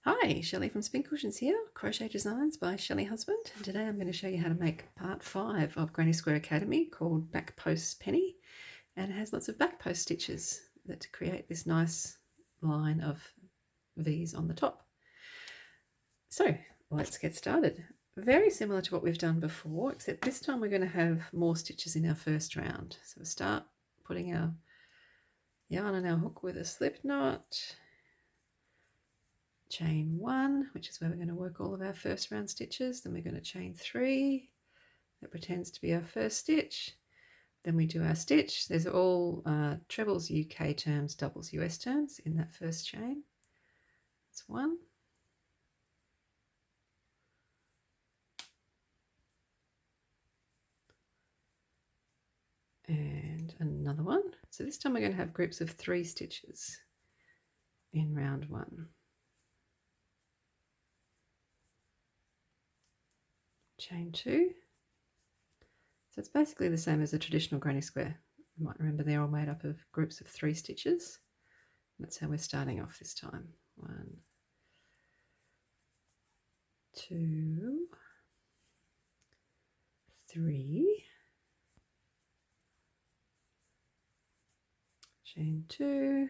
Hi, Shelley from Spin Cushions here, Crochet Designs by Shelley Husband. And today I'm going to show you how to make part 5 of Granny Square Academy called Back Post Penny. And it has lots of back post stitches that create this nice line of V's on the top. So let's get started. Very similar to what we've done before, except this time we're going to have more stitches in our first round. So we'll start putting our yarn on our hook with a slip knot. Chain 1, which is where we're going to work all of our first round stitches. Then we're going to chain 3, that pretends to be our first stitch. Then we do our stitch. There's all trebles UK terms, doubles US terms in that first chain. That's 1. And another one. So this time we're going to have groups of 3 stitches in round 1. Chain 2. So it's basically the same as a traditional granny square. You might remember they're all made up of groups of 3 stitches. That's how we're starting off this time. 1, 2, 3, chain 2,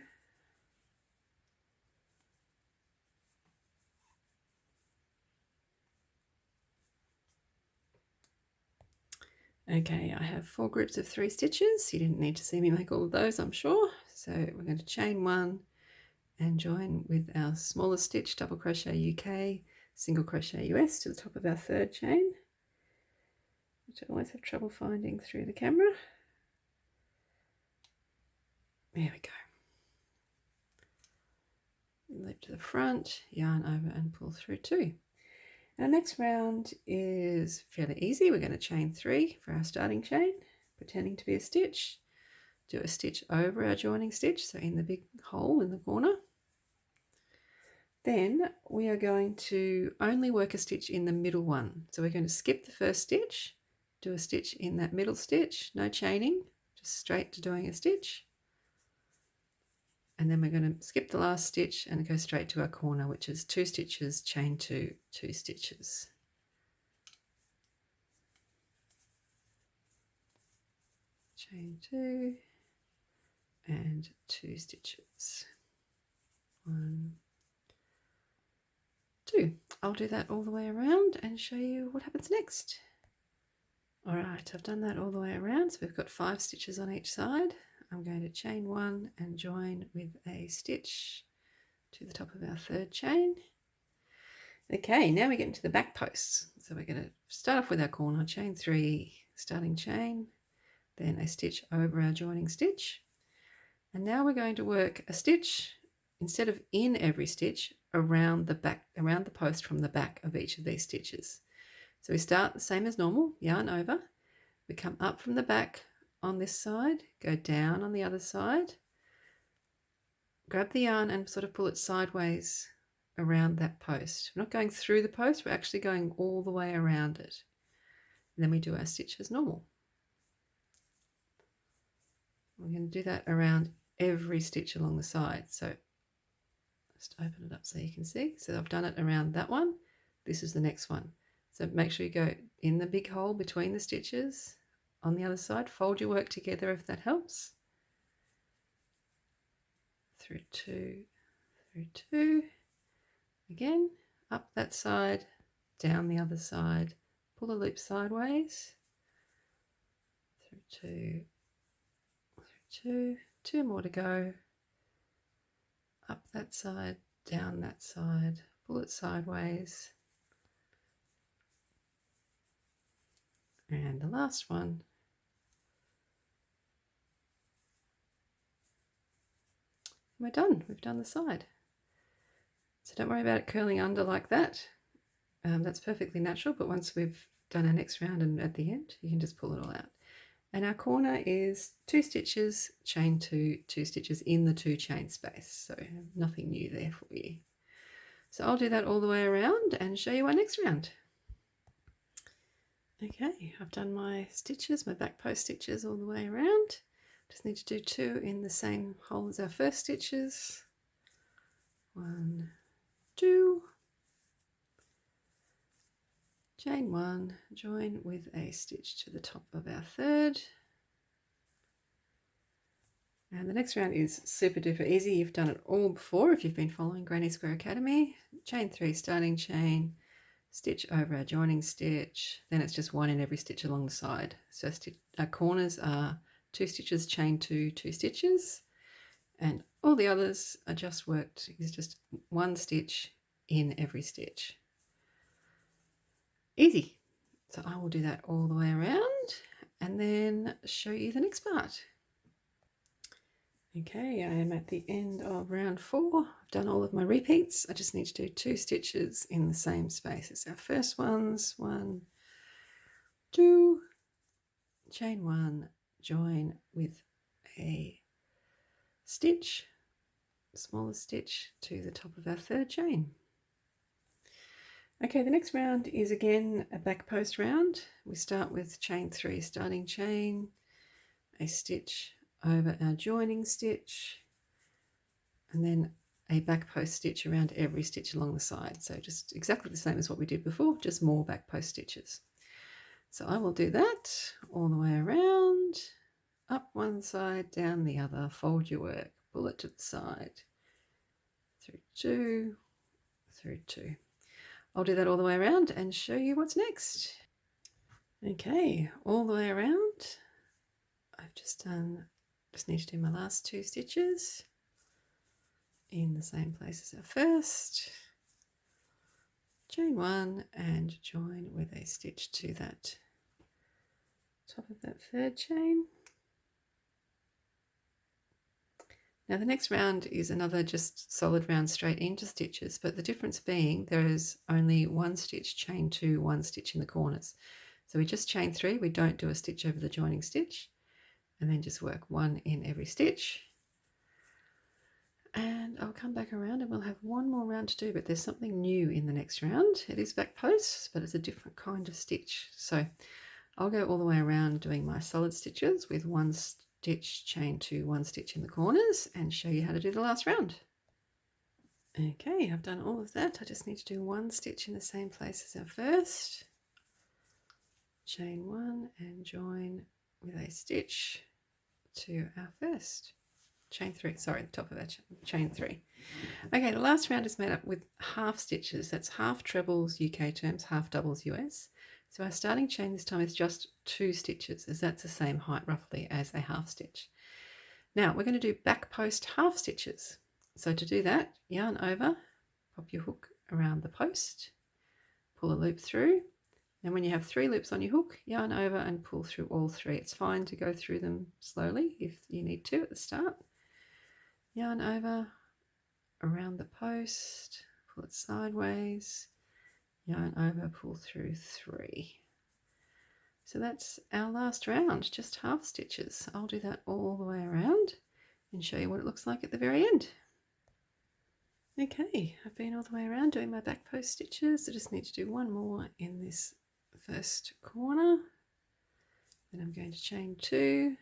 okay, I have 4 groups of 3 stitches. You didn't need to see me make all of those, I'm sure. So we're going to chain 1 and join with our smallest stitch, double crochet UK, single crochet US to the top of our 3rd chain, which I always have trouble finding through the camera. There we go. Loop to the front, yarn over and pull through 2. Our next round is fairly easy. We're going to chain 3 for our starting chain, pretending to be a stitch. Do a stitch over our joining stitch, so in the big hole in the corner. Then we are going to only work a stitch in the middle one. So we're going to skip the first stitch, do a stitch in that middle stitch, no chaining, just straight to doing a stitch. And then we're going to skip the last stitch and go straight to our corner, which is 2 stitches, chain 2, 2 stitches. Chain 2 and 2 stitches. 1, 2. I'll do that all the way around and show you what happens next. All right, I've done that all the way around, so we've got 5 stitches on each side. I'm going to chain 1 and join with a stitch to the top of our 3rd chain. Okay, now we get into the back posts. So we're going to start off with our corner, chain 3, starting chain, then a stitch over our joining stitch. And now we're going to work a stitch, instead of in every stitch, around the back, around the post from the back of each of these stitches. So we start the same as normal, yarn over. We come up from the back on this side, go down on the other side, grab the yarn and sort of pull it sideways around that post. We're not going through the post, we're actually going all the way around it. And then we do our stitch as normal. We're going to do that around every stitch along the side. So just open it up so you can see. So I've done it around that one. This is the next one. So make sure you go in the big hole between the stitches on the other side. Fold your work together if that helps. Through 2, through 2. Again, up that side, down the other side. Pull the loop sideways. Through 2, through 2. 2 more to go. Up that side, down that side. Pull it sideways. And the last one. We're done. We've done the side. So don't worry about it curling under like that. That's perfectly natural, but once we've done our next round and at the end, you can just pull it all out. And our corner is 2 stitches, chain 2, 2 stitches in the 2 chain space. So nothing new there for you. So I'll do that all the way around and show you our next round. Okay, I've done my stitches, my back post stitches all the way around. Just need to do 2 in the same hole as our first stitches. 1, 2, chain 1, join with a stitch to the top of our third. And the next round is super duper easy. You've done it all before if you've been following Granny Square Academy. Chain 3, starting chain, stitch over our joining stitch, then it's just 1 in every stitch along the side. So our corners are 2 stitches, chain 2, 2 stitches, and all the others are just worked, is just 1 stitch in every stitch. Easy. So I will do that all the way around and then show you the next part. Okay, I am at the end of round 4. I've done all of my repeats. I just need to do 2 stitches in the same space as our first ones. 1, 2, chain 1, join with a stitch, smaller stitch to the top of our third chain. Okay, the next round is again a back post round. We start with chain 3, starting chain, a stitch over our joining stitch, and then a back post stitch around every stitch along the side. So just exactly the same as what we did before, just more back post stitches. So I will do that all the way around, up one side, down the other, fold your work, pull it to the side, through 2, through 2. I'll do that all the way around and show you what's next. Okay, all the way around, I've just need to do my last 2 stitches in the same place as our first, chain 1 and join with a stitch to that top of that third chain. Now the next round is another just solid round straight into stitches, but the difference being there is only 1 stitch, chain 2, 1 stitch in the corners. So we just chain 3, we don't do a stitch over the joining stitch, and then just work 1 in every stitch. And I'll come back around and we'll have 1 more round to do, but there's something new in the next round. It is back posts, but it's a different kind of stitch. So I'll go all the way around doing my solid stitches with 1 stitch, chain 2, 1 stitch in the corners, and show you how to do the last round. Okay, I've done all of that. I just need to do 1 stitch in the same place as our first, chain 1 and join with a stitch to our first, chain 3, sorry, the top of that chain 3. Okay, the last round is made up with half stitches. That's half trebles UK terms, half doubles US. So our starting chain this time is just 2 stitches, as that's the same height roughly as a half stitch. Now we're going to do back post half stitches. So to do that, yarn over, pop your hook around the post, pull a loop through. And when you have 3 loops on your hook, yarn over and pull through all 3. It's fine to go through them slowly if you need to at the start. Yarn over, around the post, pull it sideways, yarn over, pull through 3. So that's our last round, just half stitches. I'll do that all the way around and show you what it looks like at the very end. Okay, I've been all the way around doing my back post stitches. I just need to do 1 more in this first corner. Then I'm going to chain 2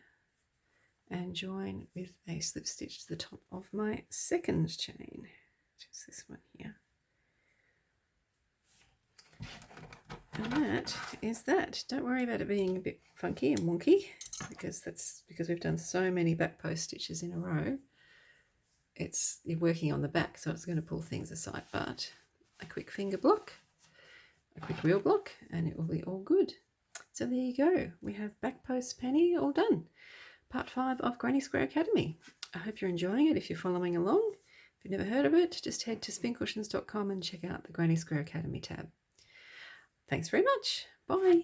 and join with a slip stitch to the top of my second chain, which is this one here. And that is that. Don't worry about it being a bit funky and wonky, because that's because we've done so many back post stitches in a row. You're working on the back, so it's going to pull things aside, but a quick finger block, a quick wheel block, and it will be all good. So there you go. We have back post penny all done. Part 5 of Granny Square Academy. I hope you're enjoying it if you're following along. If you've never heard of it, just head to spincushions.com and check out the Granny Square Academy tab. Thanks very much. Bye.